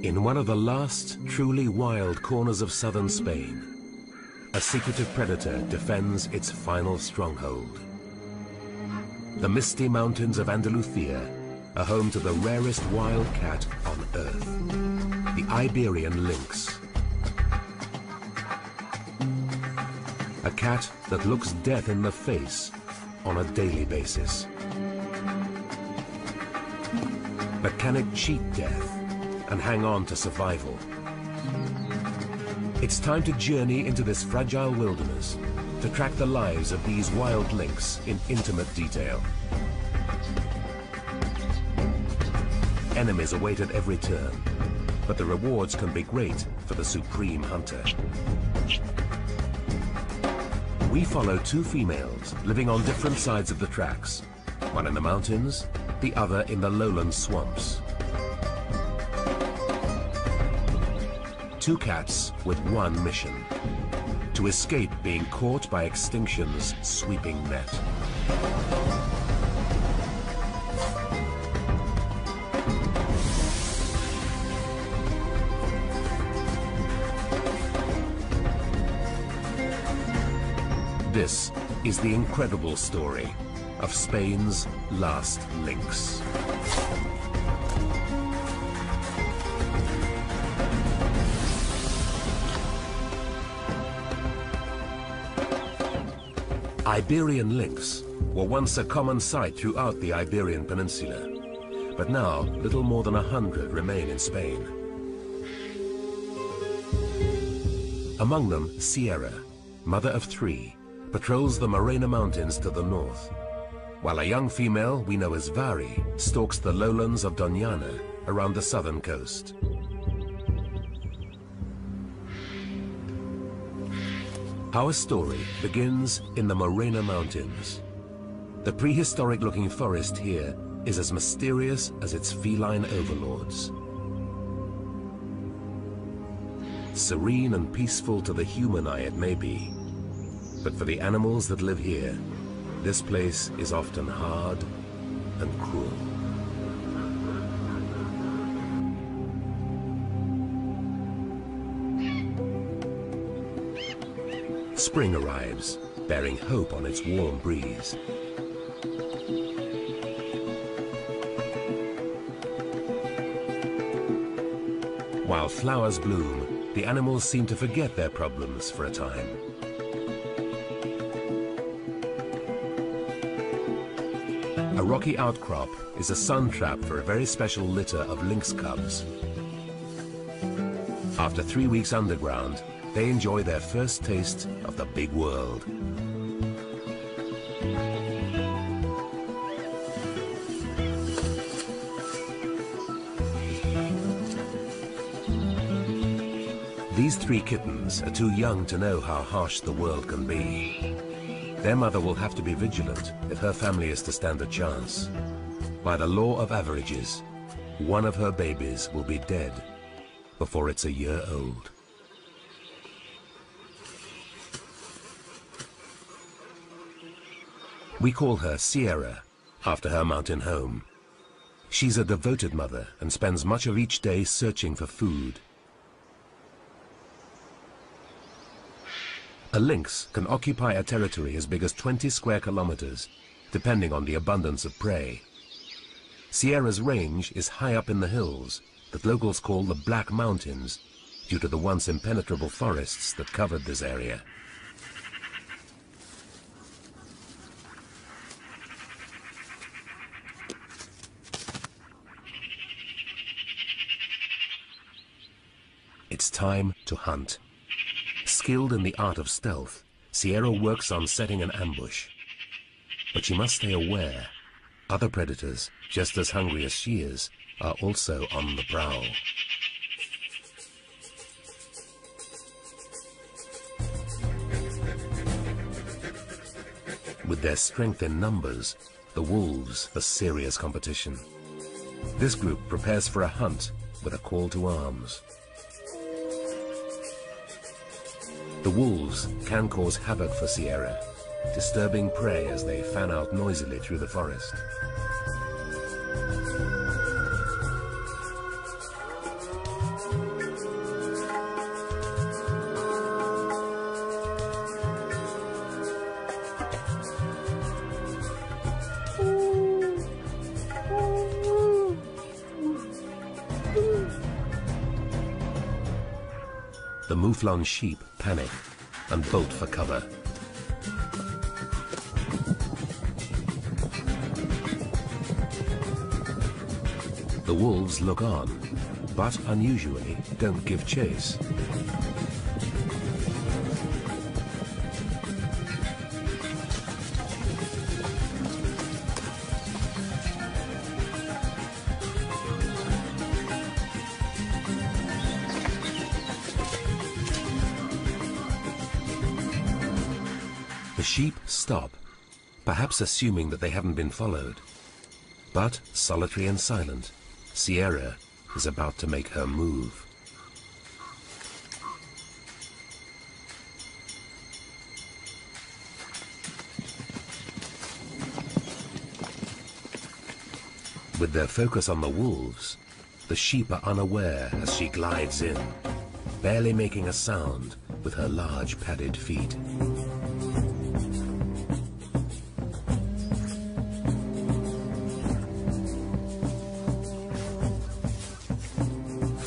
In one of the last truly wild corners of southern Spain, a secretive predator defends its final stronghold. The misty mountains of Andalusia are home to the rarest wild cat on Earth, the Iberian lynx. A cat that looks death in the face on a daily basis. But can it cheat death and hang on to survival? It's time to journey into this fragile wilderness to track the lives of these wild lynx in intimate detail. Enemies await at every turn, but the rewards can be great for the supreme hunter. We follow two females living on different sides of the tracks, one in the mountains, the other in the lowland swamps. Two cats with one mission: to escape being caught by extinction's sweeping net. This is the incredible story of Spain's last lynx. Iberian lynx were once a common sight throughout the Iberian Peninsula, but now little more than 100 remain in Spain. Among them, Sierra, mother of 3, patrols the Morena Mountains to the north, while a young female we know as Vari stalks the lowlands of Doñana around the southern coast. Our story begins in the Morena Mountains. The prehistoric-looking forest here is as mysterious as its feline overlords. Serene and peaceful to the human eye it may be, but for the animals that live here, this place is often hard and cruel. Spring arrives, bearing hope on its warm breeze. While flowers bloom, the animals seem to forget their problems for a time. A rocky outcrop is a sun trap for a very special litter of lynx cubs. After 3 weeks underground, they enjoy their first taste of the big world. These 3 kittens are too young to know how harsh the world can be. Their mother will have to be vigilant if her family is to stand a chance. By the law of averages, one of her babies will be dead before it's a year old. We call her Sierra, after her mountain home. She's a devoted mother and spends much of each day searching for food. A lynx can occupy a territory as big as 20 square kilometers, depending on the abundance of prey. Sierra's range is high up in the hills that locals call the Black Mountains, due to the once impenetrable forests that covered this area. It's time to hunt. Skilled in the art of stealth, Sierra works on setting an ambush. But she must stay aware. Other predators, just as hungry as she is, are also on the prowl. With their strength in numbers, the wolves are serious competition. This group prepares for a hunt with a call to arms. The wolves can cause havoc for Sierra, disturbing prey as they fan out noisily through the forest. mouflon sheep panic and bolt for cover. The wolves look on, but unusually don't give chase. The sheep stop, perhaps assuming that they haven't been followed. But, solitary and silent, Sierra is about to make her move. With their focus on the wolves, the sheep are unaware as she glides in, barely making a sound with her large padded feet.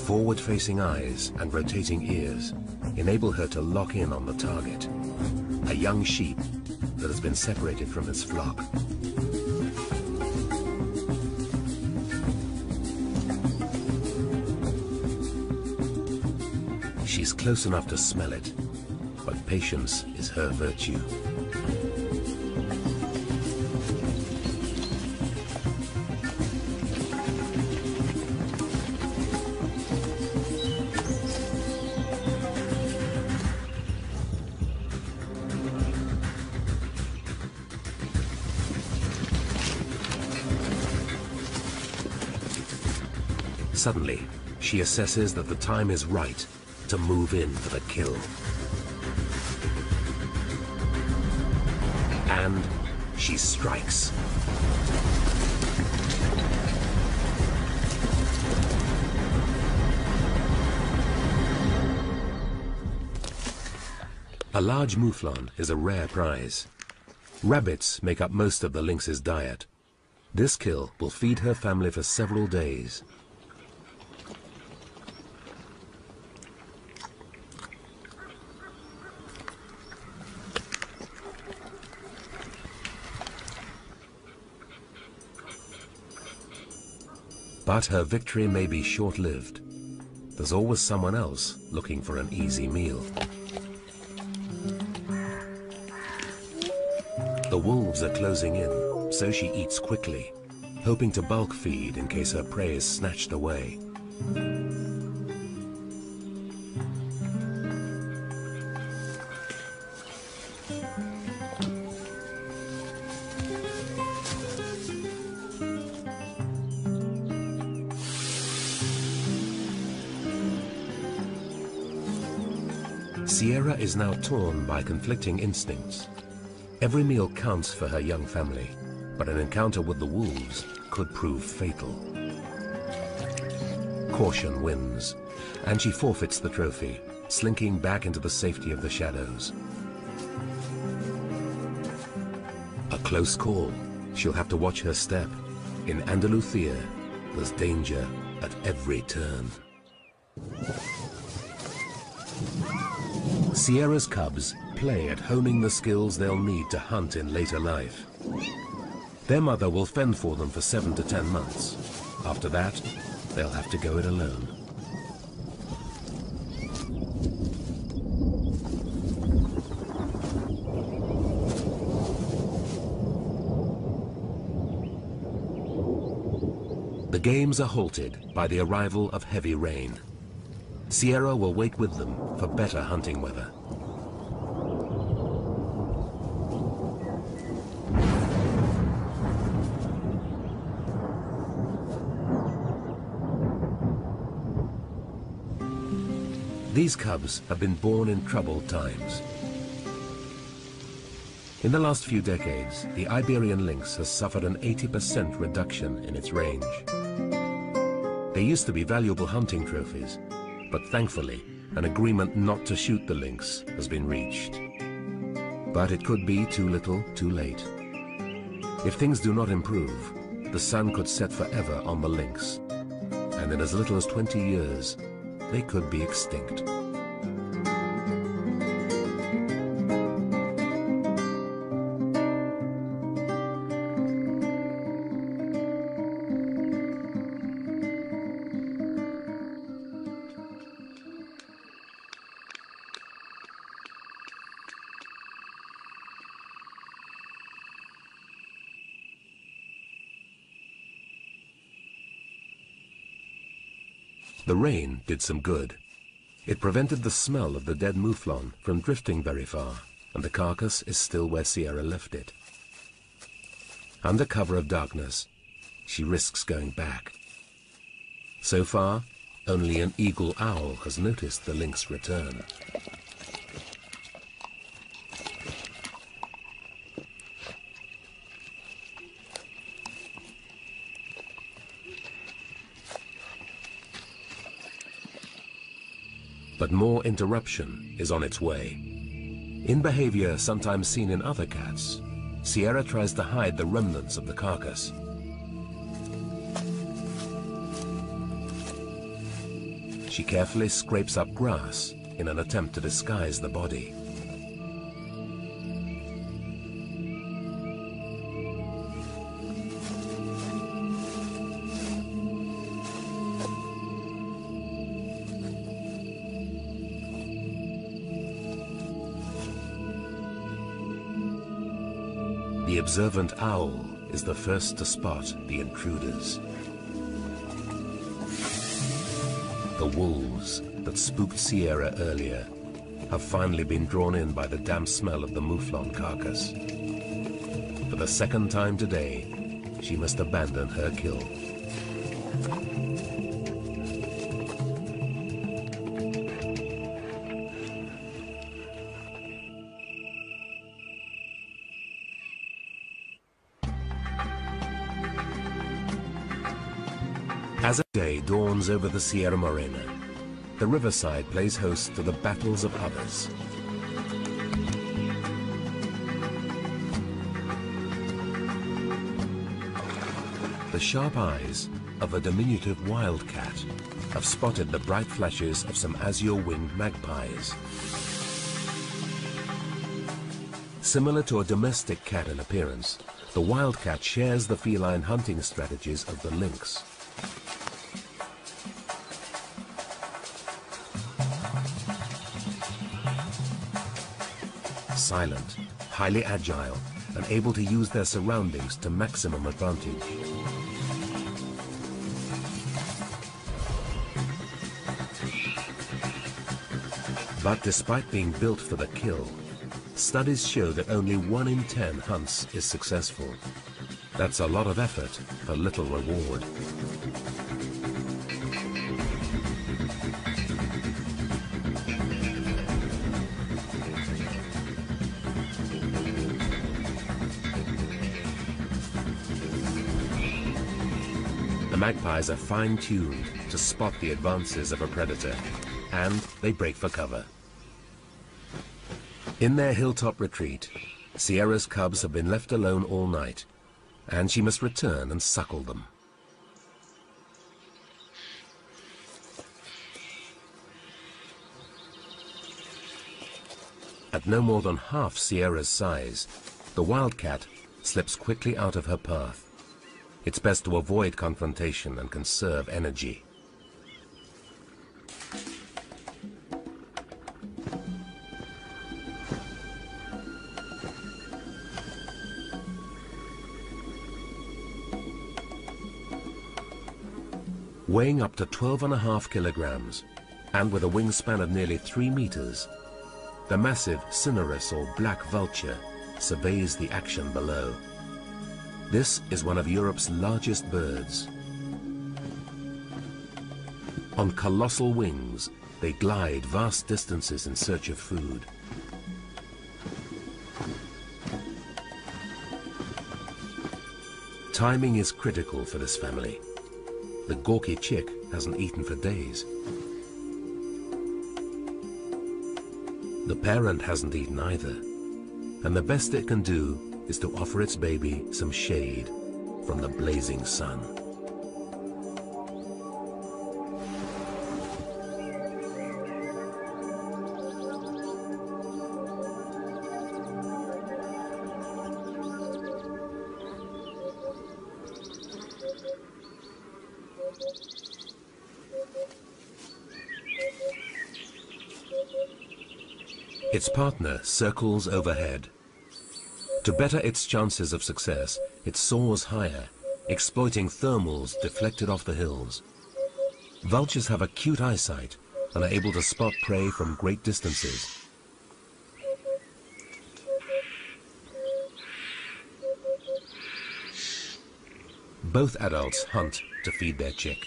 Forward-facing eyes and rotating ears enable her to lock in on the target, a young sheep that has been separated from its flock. She's close enough to smell it, but patience is her virtue. Suddenly, she assesses that the time is right to move in for the kill. And she strikes. A large mouflon is a rare prize. Rabbits make up most of the lynx's diet. This kill will feed her family for several days. But her victory may be short-lived. There's always someone else looking for an easy meal. The wolves are closing in, so she eats quickly, hoping to bulk feed in case her prey is snatched away. Sierra is now torn by conflicting instincts. Every meal counts for her young family, but an encounter with the wolves could prove fatal. Caution wins, and she forfeits the trophy, slinking back into the safety of the shadows. A close call. She'll have to watch her step. In Andalusia, there's danger at every turn. Sierra's cubs play at honing the skills they'll need to hunt in later life. Their mother will fend for them for 7 to 10 months. After that, they'll have to go it alone. The games are halted by the arrival of heavy rain. Sierra will wait with them for better hunting weather. These cubs have been born in troubled times. In the last few decades, the Iberian lynx has suffered an 80% reduction in its range. They used to be valuable hunting trophies, but thankfully, an agreement not to shoot the lynx has been reached. But it could be too little, too late. If things do not improve, the sun could set forever on the lynx, and in as little as 20 years, they could be extinct. The rain did some good. It prevented the smell of the dead mouflon from drifting very far, and the carcass is still where Sierra left it. Under cover of darkness, she risks going back. So far, only an eagle owl has noticed the lynx return. But more interruption is on its way. In behavior sometimes seen in other cats, Sierra tries to hide the remnants of the carcass. She carefully scrapes up grass in an attempt to disguise the body. The observant owl is the first to spot the intruders. The wolves that spooked Sierra earlier have finally been drawn in by the damp smell of the mouflon carcass. For the second time today, she must abandon her kill. As a day dawns over the Sierra Morena, the riverside plays host to the battles of others. The sharp eyes of a diminutive wildcat have spotted the bright flashes of some azure-winged magpies. Similar to a domestic cat in appearance, the wildcat shares the feline hunting strategies of the lynx. Silent, highly agile, and able to use their surroundings to maximum advantage. But despite being built for the kill, studies show that only 1 in 10 hunts is successful. That's a lot of effort for little reward. The magpies are fine-tuned to spot the advances of a predator, and they break for cover. In their hilltop retreat, Sierra's cubs have been left alone all night, and she must return and suckle them. At no more than half Sierra's size, the wildcat slips quickly out of her path. It's best to avoid confrontation and conserve energy. Weighing up to 12.5 kilograms, and with a wingspan of nearly 3 meters, the massive cinereous or black vulture surveys the action below. This is one of Europe's largest birds. On colossal wings, they glide vast distances in search of food. Timing is critical for this family. The gawky chick hasn't eaten for days. The parent hasn't eaten either, and the best it can do is to offer its baby some shade from the blazing sun. Its partner circles overhead. To better its chances of success, it soars higher, exploiting thermals deflected off the hills. Vultures have acute eyesight and are able to spot prey from great distances. Both adults hunt to feed their chick.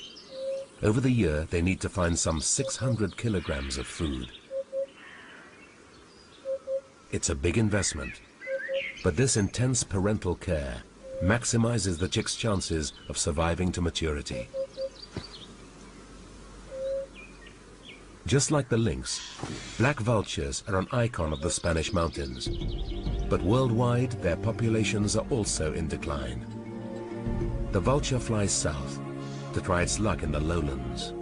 Over the year, they need to find some 600 kilograms of food. It's a big investment, but this intense parental care maximizes the chick's chances of surviving to maturity. Just like the lynx, black vultures are an icon of the Spanish mountains, but worldwide their populations are also in decline. The vulture flies south to try its luck in the lowlands.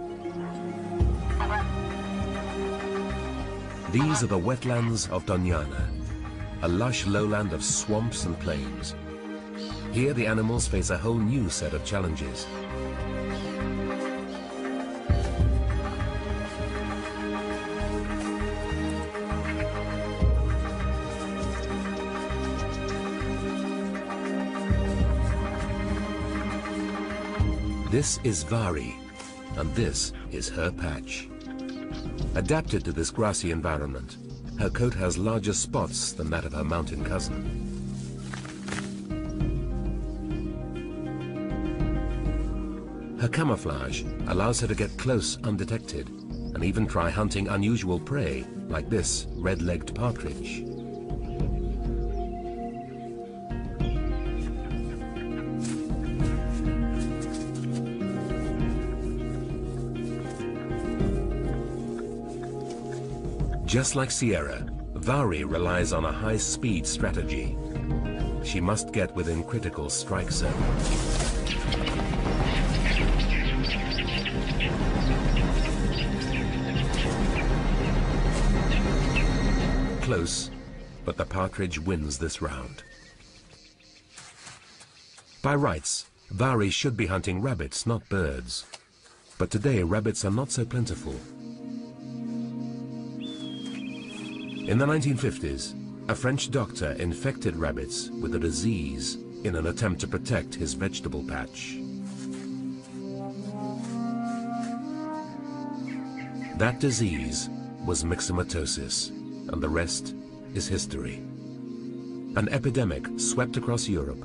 These are the wetlands of Doñana, a lush lowland of swamps and plains. Here the animals face a whole new set of challenges. This is Vari, and this is her patch. Adapted to this grassy environment, her coat has larger spots than that of her mountain cousin. Her camouflage allows her to get close undetected and even try hunting unusual prey like this red-legged partridge. Just like Sierra, Vari relies on a high-speed strategy. She must get within critical strike zone. Close, but the partridge wins this round. By rights, Vari should be hunting rabbits, not birds. But today, rabbits are not so plentiful. In the 1950s, a French doctor infected rabbits with a disease in an attempt to protect his vegetable patch. That disease was myxomatosis, and the rest is history. An epidemic swept across Europe,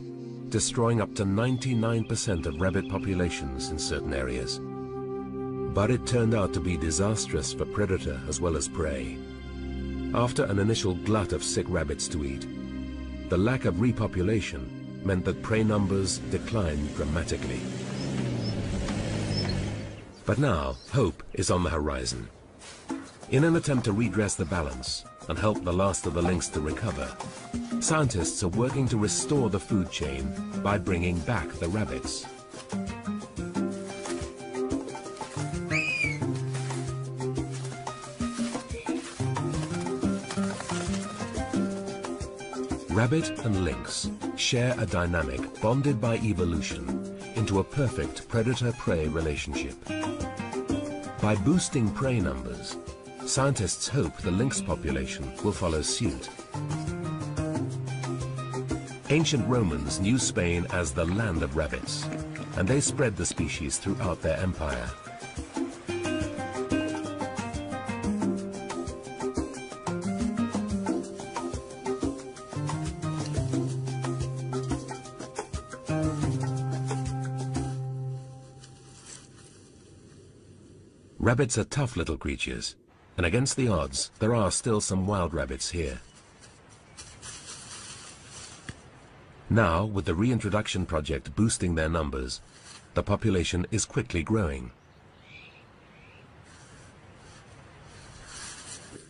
destroying up to 99% of rabbit populations in certain areas. But it turned out to be disastrous for predator as well as prey. After an initial glut of sick rabbits to eat, the lack of repopulation meant that prey numbers declined dramatically. But now, hope is on the horizon. In an attempt to redress the balance and help the last of the lynx to recover, scientists are working to restore the food chain by bringing back the rabbits. Rabbit and lynx share a dynamic bonded by evolution into a perfect predator-prey relationship. By boosting prey numbers, scientists hope the lynx population will follow suit. Ancient Romans knew Spain as the land of rabbits, and they spread the species throughout their empire. Rabbits are tough little creatures, and against the odds, there are still some wild rabbits here. Now, with the reintroduction project boosting their numbers, the population is quickly growing.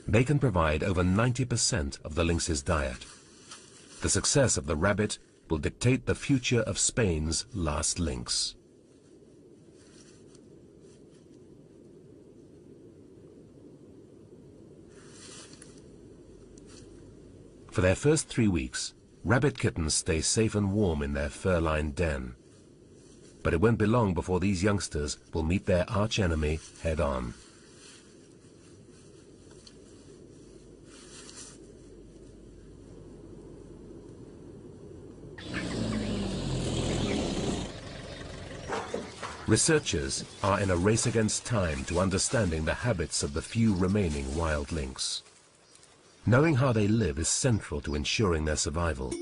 They can provide over 90% of the lynx's diet. The success of the rabbit will dictate the future of Spain's last lynx. For their first 3 weeks, rabbit kittens stay safe and warm in their fur-lined den. But it won't be long before these youngsters will meet their arch-enemy head-on. Researchers are in a race against time to understanding the habits of the few remaining wild lynx. Knowing how they live is central to ensuring their survival.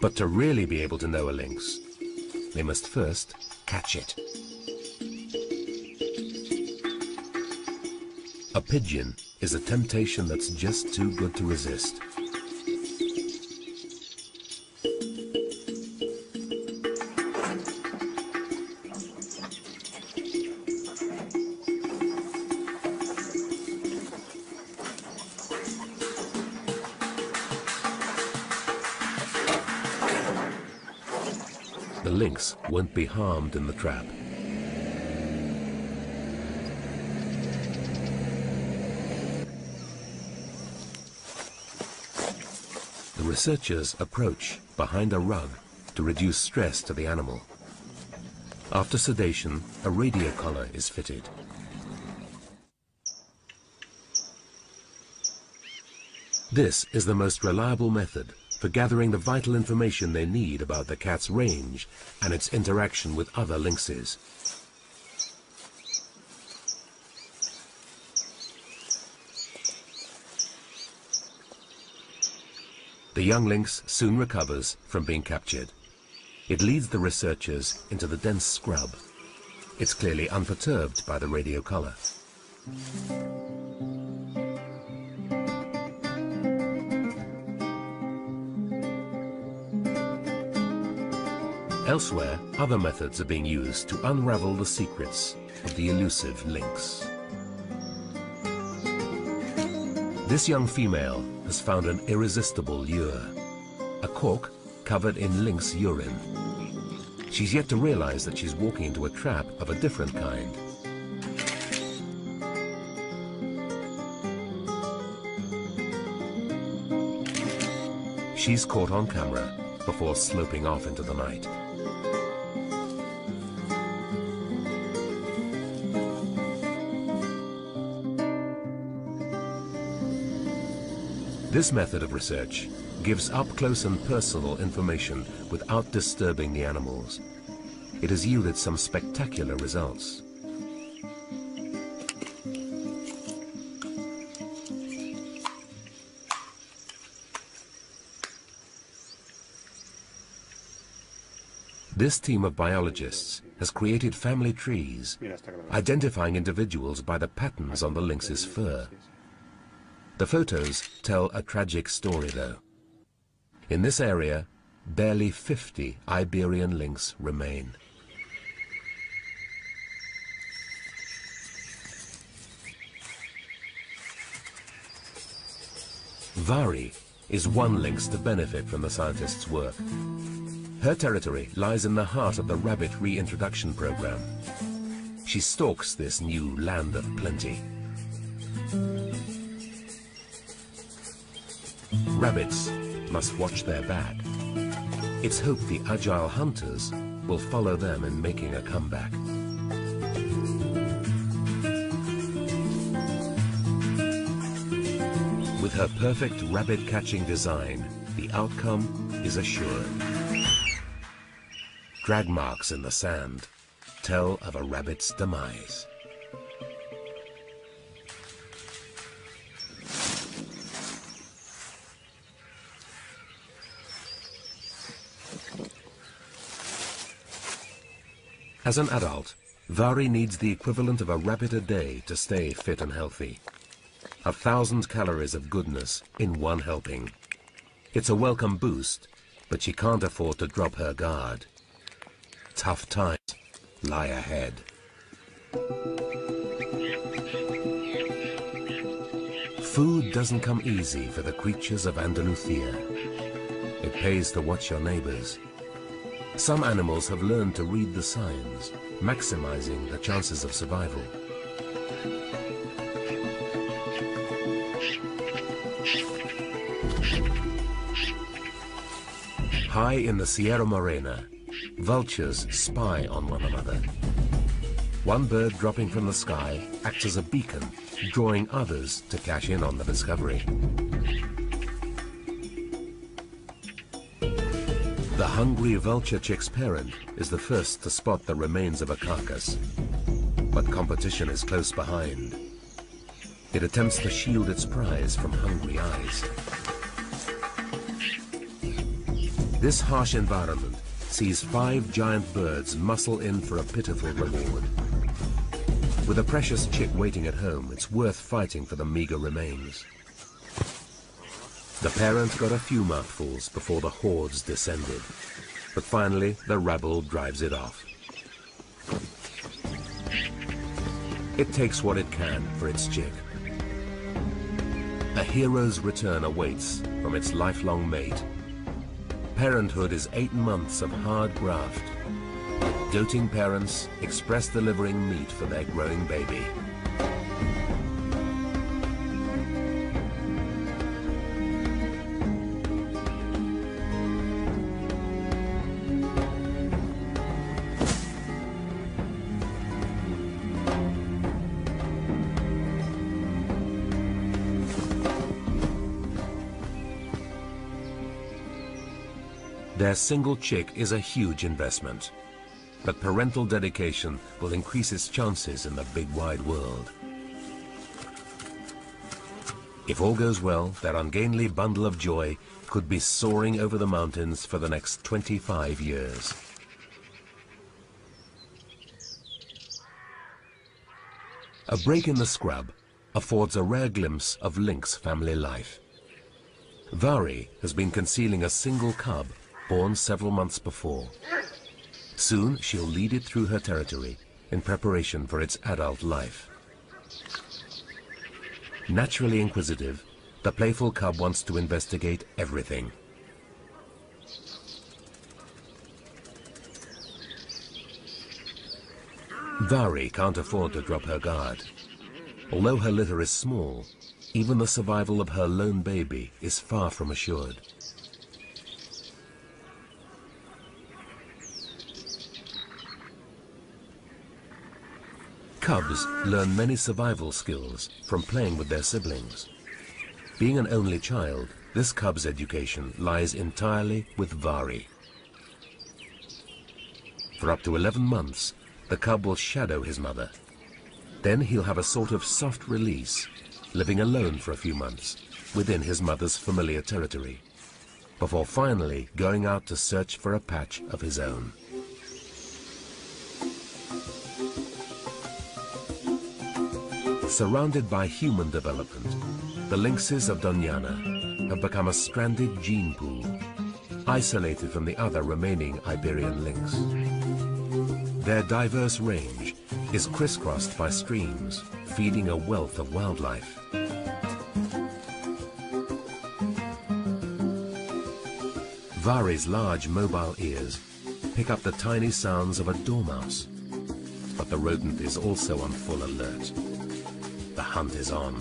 But to really be able to know a lynx, they must first catch it. A pigeon is a temptation that's just too good to resist. The lynx won't be harmed in the trap. The researchers approach behind a rug to reduce stress to the animal. After sedation, a radio collar is fitted. This is the most reliable method for gathering the vital information they need about the cat's range and its interaction with other lynxes. The young lynx soon recovers from being captured. It leads the researchers into the dense scrub. It's clearly unperturbed by the radio collar. Elsewhere, other methods are being used to unravel the secrets of the elusive lynx. This young female has found an irresistible lure, a cork covered in lynx urine. She's yet to realize that she's walking into a trap of a different kind. She's caught on camera before sloping off into the night. This method of research gives up-close and personal information without disturbing the animals. It has yielded some spectacular results. This team of biologists has created family trees, identifying individuals by the patterns on the lynx's fur. The photos tell a tragic story, though. In this area, barely 50 Iberian lynx remain. Vari is one lynx to benefit from the scientists' work. Her territory lies in the heart of the rabbit reintroduction program. She stalks this new land of plenty. Rabbits must watch their back. It's hoped the agile hunters will follow them in making a comeback. With her perfect rabbit-catching design, the outcome is assured. Drag marks in the sand tell of a rabbit's demise. As an adult, Vari needs the equivalent of a rabbit a day to stay fit and healthy. 1,000 calories of goodness in one helping. It's a welcome boost, but she can't afford to drop her guard. Tough times lie ahead. Food doesn't come easy for the creatures of Andalusia. It pays to watch your neighbors. Some animals have learned to read the signs, maximizing the chances of survival. High in the Sierra Morena, vultures spy on one another. One bird dropping from the sky acts as a beacon, drawing others to cash in on the discovery. The hungry vulture chick's parent is the first to spot the remains of a carcass, but competition is close behind. It attempts to shield its prize from hungry eyes. This harsh environment sees 5 giant birds muscle in for a pitiful reward. With a precious chick waiting at home, it's worth fighting for the meager remains. The parent got a few mouthfuls before the hordes descended, but finally the rabble drives it off. It takes what it can for its chick. A hero's return awaits from its lifelong mate. Parenthood is 8 months of hard graft. Doting parents express delivering meat for their growing baby. Their single chick is a huge investment, but parental dedication will increase its chances in the big wide world. If all goes well, their ungainly bundle of joy could be soaring over the mountains for the next 25 years. A break in the scrub affords a rare glimpse of Lynx family life. Vari has been concealing a single cub born several months before. Soon she'll lead it through her territory in preparation for its adult life. Naturally inquisitive, the playful cub wants to investigate everything. Vari can't afford to drop her guard. Although her litter is small, even the survival of her lone baby is far from assured. Cubs learn many survival skills from playing with their siblings. Being an only child, this cub's education lies entirely with Vari. For up to 11 months, the cub will shadow his mother. Then he'll have a sort of soft release, living alone for a few months within his mother's familiar territory, before finally going out to search for a patch of his own. Surrounded by human development, the lynxes of Doñana have become a stranded gene pool, isolated from the other remaining Iberian lynx. Their diverse range is crisscrossed by streams, feeding a wealth of wildlife. Vari's large mobile ears pick up the tiny sounds of a dormouse, but the rodent is also on full alert. The hunt is on.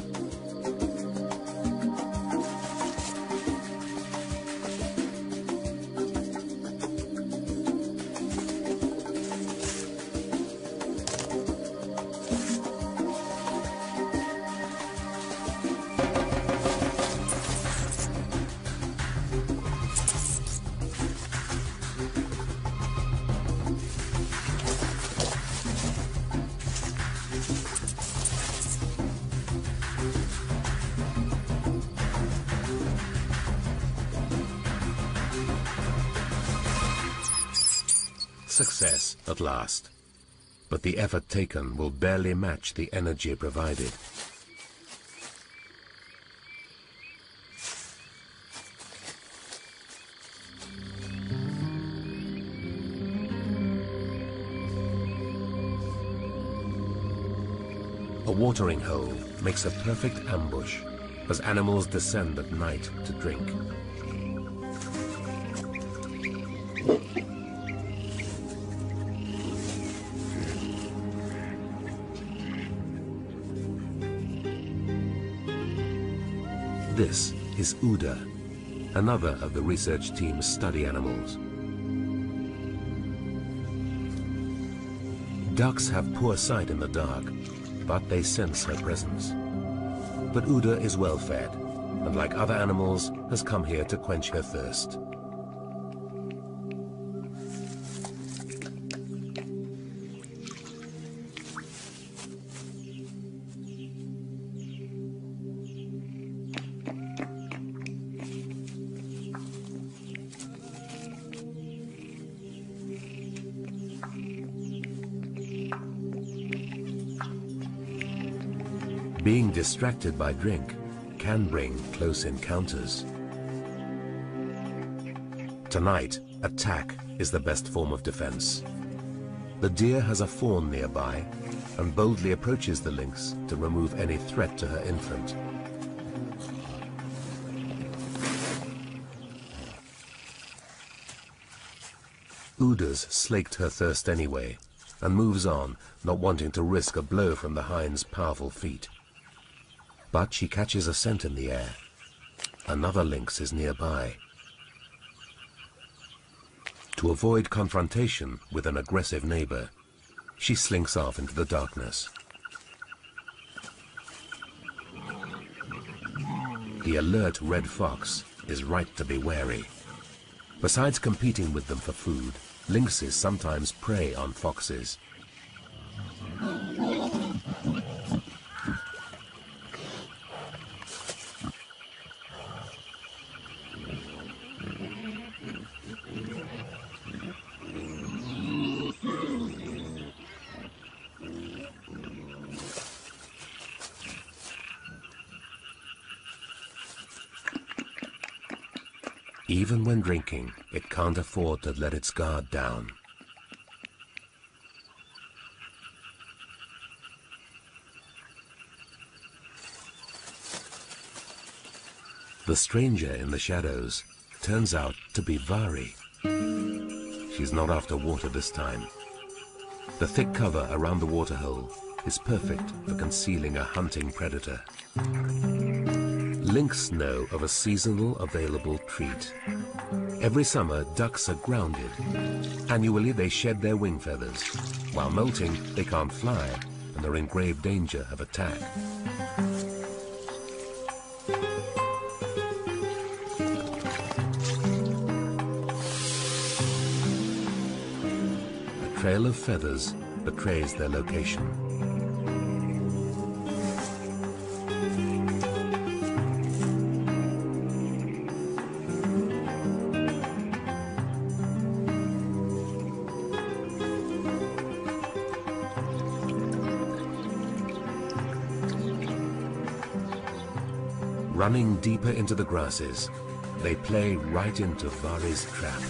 Success at last, but the effort taken will barely match the energy provided. A watering hole makes a perfect ambush as animals descend at night to drink. This is Uda, another of the research team's study animals. Ducks have poor sight in the dark, but they sense her presence. But Uda is well fed, and like other animals, has come here to quench her thirst. Being distracted by drink can bring close encounters. Tonight, attack is the best form of defense. The deer has a fawn nearby and boldly approaches the lynx to remove any threat to her infant. Uda's slaked her thirst anyway and moves on, not wanting to risk a blow from the hind's powerful feet. But she catches a scent in the air. Another lynx is nearby. To avoid confrontation with an aggressive neighbor, she slinks off into the darkness. The alert red fox is right to be wary. Besides competing with them for food, lynxes sometimes prey on foxes. Even when drinking, it can't afford to let its guard down. The stranger in the shadows turns out to be Vari. She's not after water this time. The thick cover around the waterhole is perfect for concealing a hunting predator. Lynx know of a seasonal available treat. Every summer, ducks are grounded. Annually, they shed their wing feathers. While molting, they can't fly and are in grave danger of attack. A trail of feathers betrays their location. Running deeper into the grasses, they play right into Vari's trap.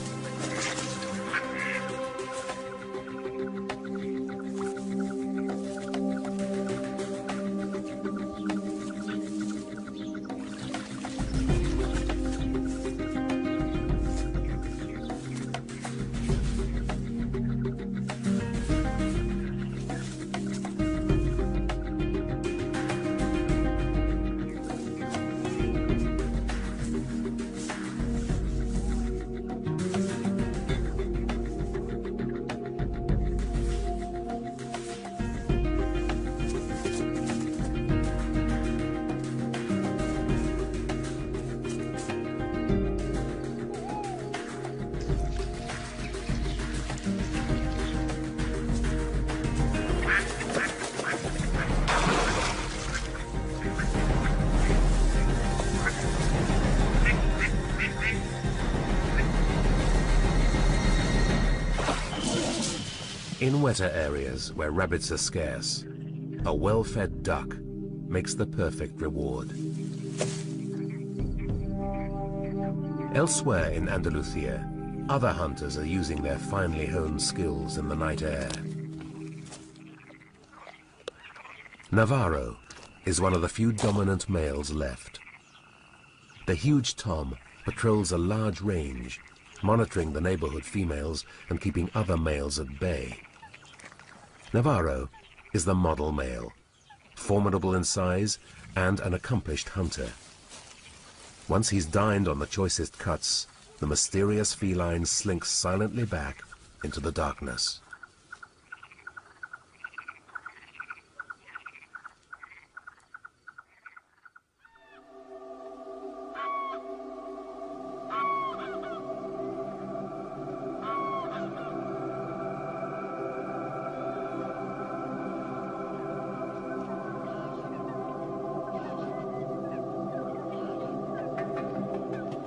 In wetter areas where rabbits are scarce, a well-fed duck makes the perfect reward. Elsewhere in Andalusia, other hunters are using their finely honed skills in the night air. Navarro is one of the few dominant males left. The huge tom patrols a large range, monitoring the neighborhood females and keeping other males at bay. Navarro is the model male, formidable in size and an accomplished hunter. Once he's dined on the choicest cuts, the mysterious feline slinks silently back into the darkness.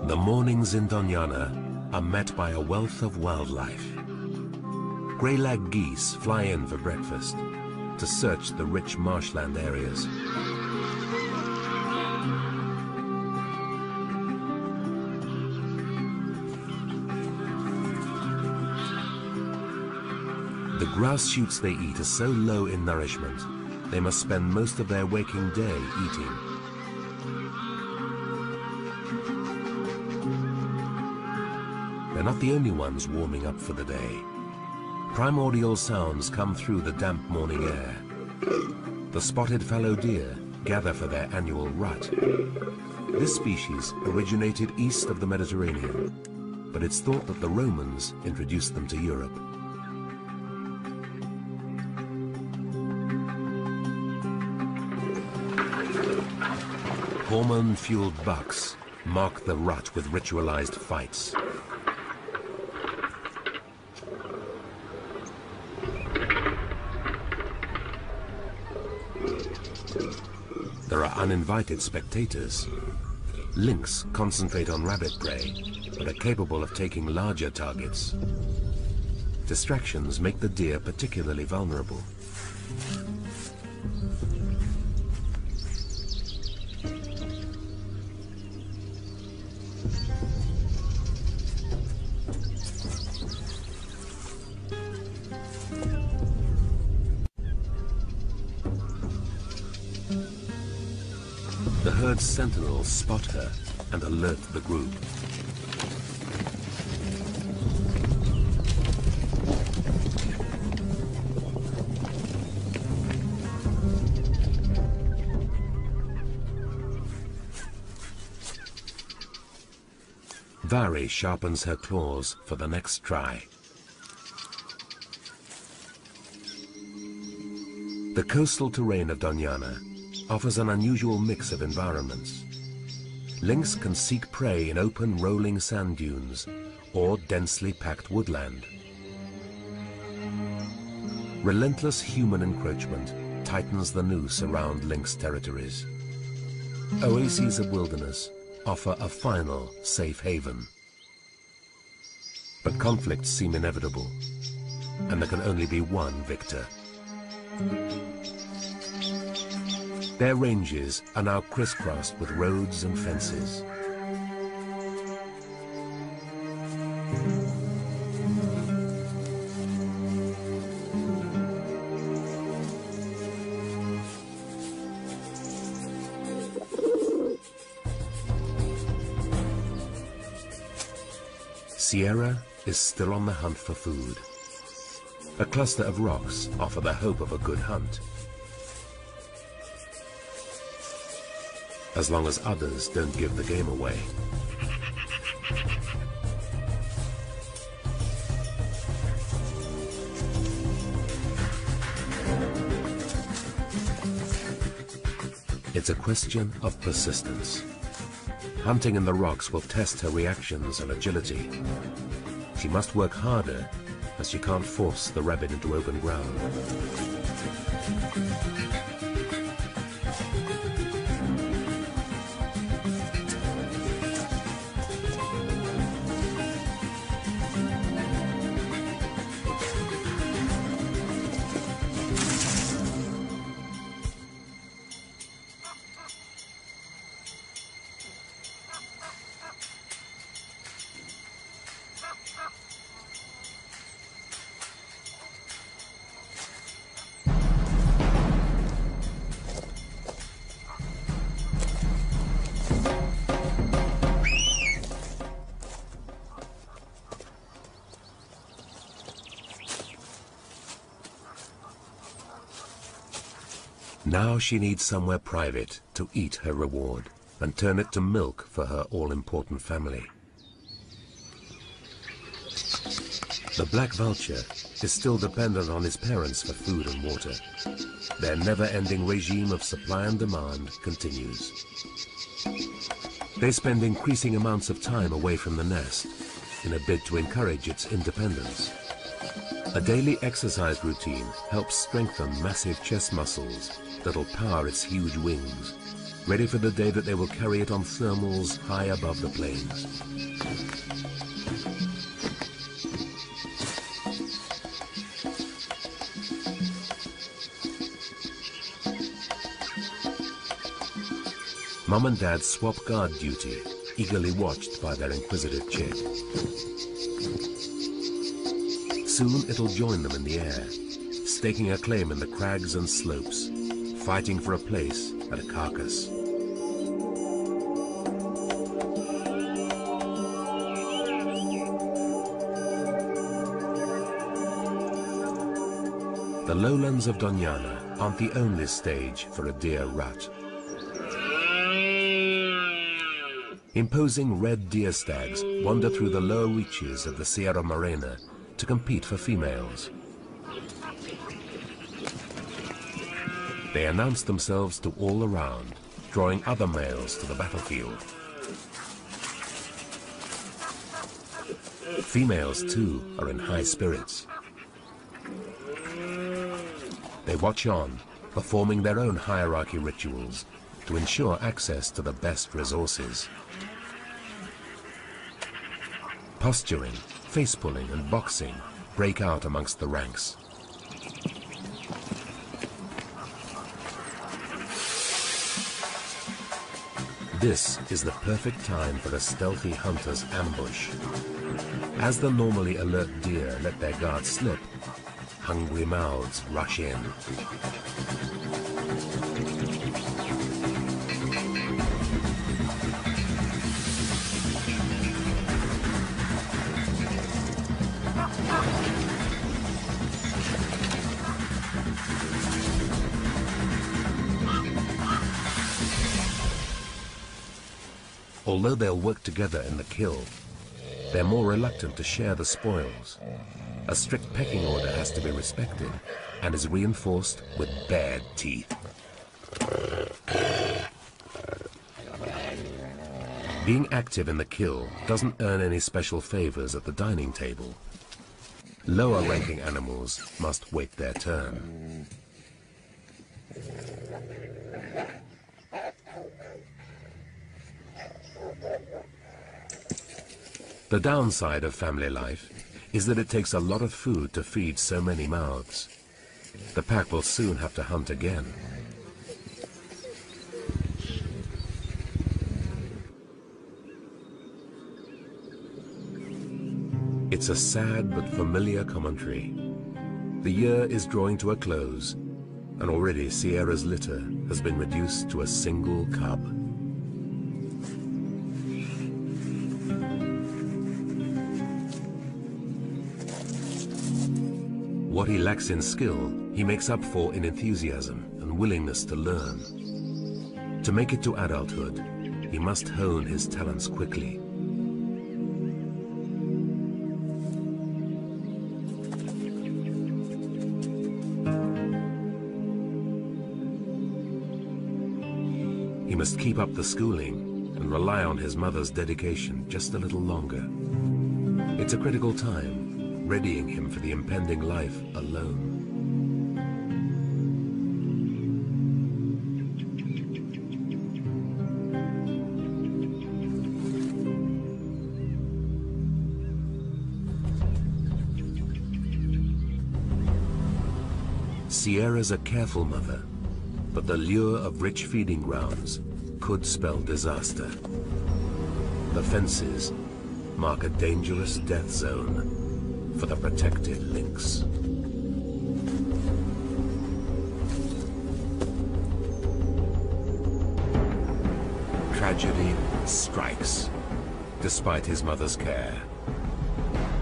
The mornings in Doñana are met by a wealth of wildlife. Grey-lag geese fly in for breakfast to search the rich marshland areas. The grass shoots they eat are so low in nourishment, they must spend most of their waking day eating. They're not the only ones warming up for the day. Primordial sounds come through the damp morning air. The spotted fallow deer gather for their annual rut. This species originated east of the Mediterranean, but it's thought that the Romans introduced them to Europe. Hormone-fueled bucks mark the rut with ritualized fights. There are uninvited spectators. Lynx concentrate on rabbit prey, but are capable of taking larger targets. Distractions make the deer particularly vulnerable. The herd's sentinels spot her and alert the group. Vari sharpens her claws for the next try. The coastal terrain of Doñana offers an unusual mix of environments. Lynx can seek prey in open rolling sand dunes or densely packed woodland. Relentless human encroachment tightens the noose around lynx territories. Oases of wilderness offer a final safe haven. But conflicts seem inevitable, and there can only be one victor. Their ranges are now crisscrossed with roads and fences. Sierra is still on the hunt for food. A cluster of rocks offer the hope of a good hunt, as long as others don't give the game away. It's a question of persistence. Hunting in the rocks will test her reactions and agility. She must work harder, as she can't force the rabbit into open ground. Now she needs somewhere private to eat her reward and turn it to milk for her all-important family. The black vulture is still dependent on his parents for food and water. Their never-ending regime of supply and demand continues. They spend increasing amounts of time away from the nest in a bid to encourage its independence. A daily exercise routine helps strengthen massive chest muscles that'll power its huge wings, ready for the day that they will carry it on thermals high above the plains. Mom and Dad swap guard duty, eagerly watched by their inquisitive chick. Soon it'll join them in the air, staking a claim in the crags and slopes, fighting for a place at a carcass. The lowlands of Doñana aren't the only stage for a deer rut. Imposing red deer stags wander through the lower reaches of the Sierra Morena to compete for females. They announce themselves to all around, drawing other males to the battlefield. Females, too, are in high spirits. They watch on, performing their own hierarchy rituals to ensure access to the best resources. Posturing, face-pulling and boxing break out amongst the ranks. This is the perfect time for a stealthy hunter's ambush. As the normally alert deer let their guard slip, hungry mouths rush in. Although they'll work together in the kill, they're more reluctant to share the spoils. A strict pecking order has to be respected and is reinforced with bared teeth. Being active in the kill doesn't earn any special favors at the dining table. Lower-ranking animals must wait their turn. The downside of family life is that it takes a lot of food to feed so many mouths. The pack will soon have to hunt again. It's a sad but familiar commentary. The year is drawing to a close, and already Sierra's litter has been reduced to a single cub. What he lacks in skill, he makes up for in enthusiasm and willingness to learn. To make it to adulthood, he must hone his talents quickly. He must keep up the schooling and rely on his mother's dedication just a little longer. It's a critical time, readying him for the impending life alone. Sierra's a careful mother, but the lure of rich feeding grounds could spell disaster. The fences mark a dangerous death zone for the protected lynx. Tragedy strikes, despite his mother's care.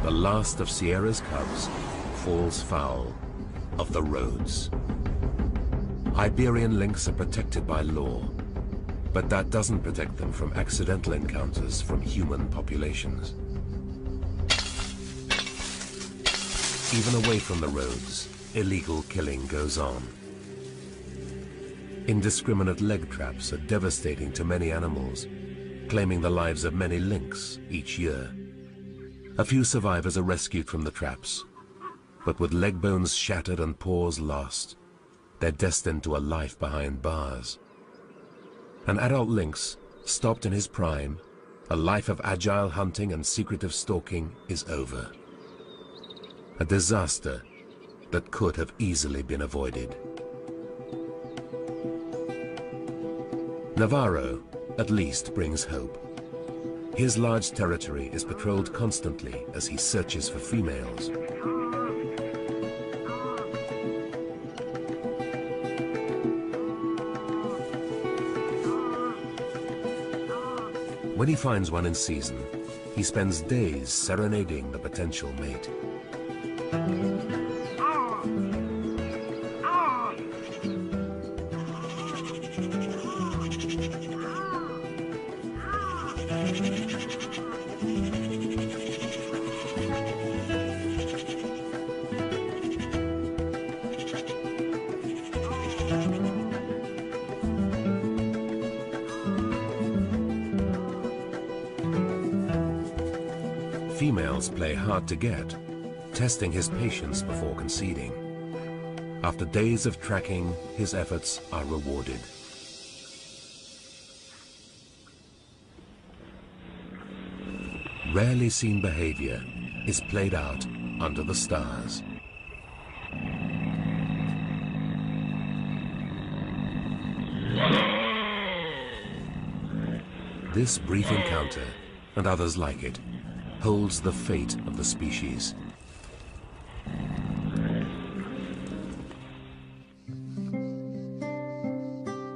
The last of Sierra's cubs falls foul of the roads. Iberian lynx are protected by law, but that doesn't protect them from accidental encounters from human populations. Even away from the roads, illegal killing goes on. Indiscriminate leg traps are devastating to many animals, claiming the lives of many lynx each year. A few survivors are rescued from the traps, but with leg bones shattered and paws lost, they're destined to a life behind bars. An adult lynx, stopped in his prime, a life of agile hunting and secretive stalking is over. A disaster that could have easily been avoided. Navarro, at least, brings hope. His large territory is patrolled constantly as he searches for females. When he finds one in season, he spends days serenading the potential mate. Females play hard to get, testing his patience before conceding. After days of tracking, his efforts are rewarded. Rarely seen behavior is played out under the stars. This brief encounter, and others like it, holds the fate of the species.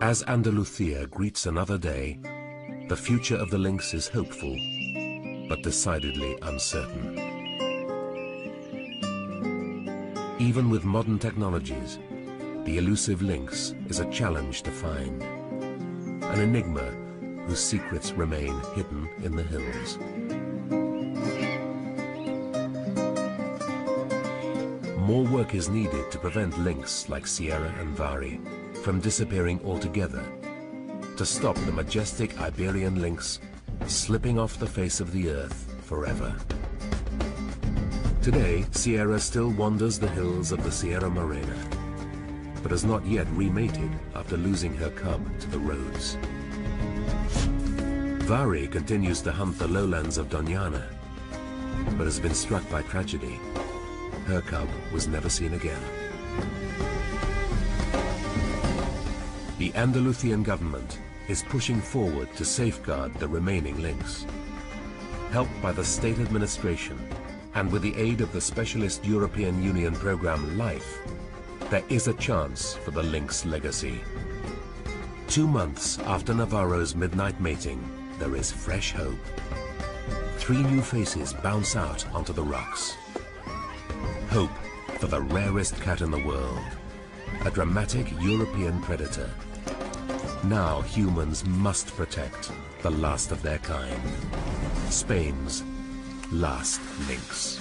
As Andalucia greets another day, the future of the lynx is hopeful, but decidedly uncertain. Even with modern technologies, the elusive lynx is a challenge to find, an enigma whose secrets remain hidden in the hills. More work is needed to prevent lynx like Sierra and Vari from disappearing altogether, to stop the majestic Iberian lynx slipping off the face of the earth forever. Today, Sierra still wanders the hills of the Sierra Morena, but has not yet remated after losing her cub to the roads. Vari continues to hunt the lowlands of Doñana, but has been struck by tragedy. Her cub was never seen again. The Andalusian government is pushing forward to safeguard the remaining lynx. Helped by the state administration and with the aid of the specialist European Union program LIFE, there is a chance for the lynx legacy. 2 months after Navarro's midnight mating, there is fresh hope. 3 new faces bounce out onto the rocks. Hope for the rarest cat in the world, a dramatic European predator. Now humans must protect the last of their kind, Spain's last lynx.